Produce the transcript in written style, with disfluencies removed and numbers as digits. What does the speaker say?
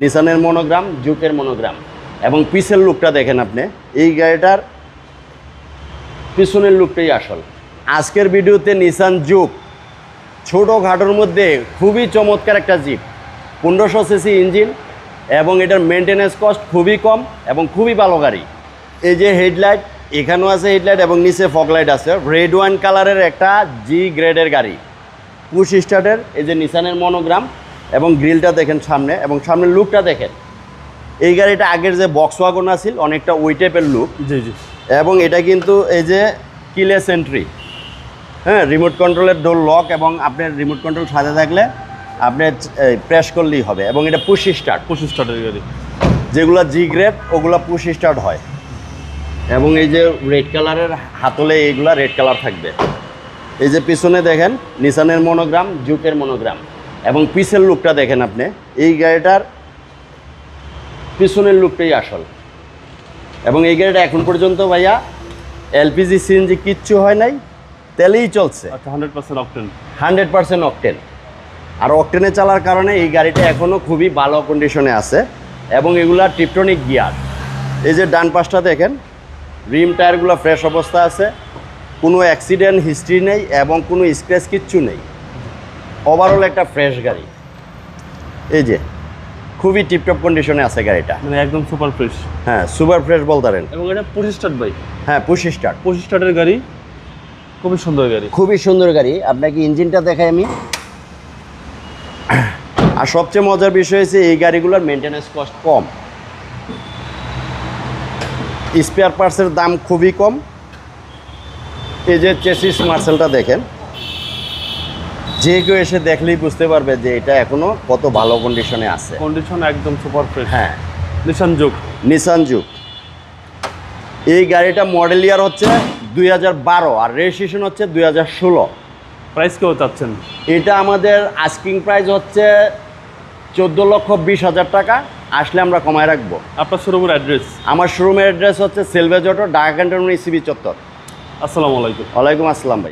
নিসানের monogram, জুকের monogram এবং পিছের লুকটা দেখেন আপনি। এই গাড়িটার পিছনের লুকটাই আসল। আজকের ভিডিওতে নিসান জুক, ছোটোখাটোর মধ্যে খুবই চমৎকার একটা জিপ, 1500 সিসি ইঞ্জিন এবং এটার মেনটেন্যান্স কস্ট খুবই কম এবং খুবই ভালো গাড়ি। এই যে হেডলাইট, এখানেও আছে হেডলাইট এবং নিচে ফগলাইট আছে। রেড ওয়াইন কালারের একটা জি গ্রেডের গাড়ি, পুশ স্টার্টের। এই যে নিসানের মনোগ্রাম এবং গ্রিলটা দেখেন সামনে, এবং সামনের লুকটা দেখেন। এই গাড়িটা আগের যে বক্স ওয়াগন আছিল অনেকটা ওই টাইপের লুক। জি জি। এবং এটা কিন্তু এই যে কিলেস এন্ট্রি, হ্যাঁ, রিমোট কন্ট্রোলের ডোর লক, এবং আপনার রিমোট কন্ট্রোল সাথে থাকলে আপনি প্রেস করলেই হবে। এবং এটা পুশ স্টার্টের গাড়ি, যেগুলো জি গ্রেড ওগুলো পুশ স্টার্ট হয়। এবং এই যে রেড কালারের হাতলে এইগুলা রেড কালার থাকবে। এই যে পিছনে দেখেন নিসানের মনোগ্রাম, জুকের মনোগ্রাম এবং পিছের লুকটা দেখেন আপনি। এই গাড়িটার পিছনের লুকটাই আসল। এবং এই গাড়িটা এখন পর্যন্ত ভাইয়া এলপিজি সিএনজি কিচ্ছু হয় নাই, তেলেই চলছে। আচ্ছা, 100% অকটেন। 100% অকটেন। আর অকটেনে চালার কারণে এই গাড়িটা এখনও খুবই ভালো কন্ডিশনে আছে। এবং এগুলা টিপটনিক গিয়ার। এই যে ডান পাশটা দেখেন, রিম টায়ারগুলো ফ্রেশ অবস্থা আছে, কোনো অ্যাক্সিডেন্ট হিস্ট্রি নেই এবং কোনো স্ক্র্যাচ কিচ্ছু নেই। ওভারঅল একটা ফ্রেশ গাড়ি। এই যে খুবই টিপটপ কন্ডিশনে আছে গাড়িটা, মানে একদম সুপার ফ্রেশ। হ্যাঁ, সুপার ফ্রেশ বলতে পারেন। এবং এটা পুশ স্টার্ট বাইক। হ্যাঁ, পুশ স্টার্ট। পুশ স্টার্টের গাড়ি, খুবই সুন্দর গাড়ি। খুবই সুন্দর গাড়ি। আপনাকে ইঞ্জিনটা দেখাই আমি। আর সবচেয়ে মজার বিষয় হচ্ছে এই গাড়িগুলোর মেনটেন্যান্স কস্ট কম, স্পেয়ার পার্টসের দাম খুবই কম। এই যে চেসিস মার্সেলটা দেখেন, যে কেউ এসে দেখলেই বুঝতে পারবে যে এটা এখনো কত ভালো কন্ডিশনে আছে। কন্ডিশন একদম সুপার ফ্রেশ। হ্যাঁ, নিসান জুক। নিসান জুক। এই গাড়িটা মডেল ইয়ার হচ্ছে 2012 আর রেজিস্ট্রেশন হচ্ছে 2016। প্রাইস কেউ চাচ্ছেন? এটা আমাদের আস্কিং প্রাইস হচ্ছে 14,20,000 টাকা। আসলে আমরা কমায় রাখবো। আপনার শোরুমের অ্যাড্রেস? আমার শোরুমের অ্যাড্রেস হচ্ছে সেলভেজ অটো, ঢাকা ক্যান্টনমেন্ট ইসিবি চত্বর। আসসালামু আলাইকুম। ওয়ালাইকুম আসসালাম ভাই।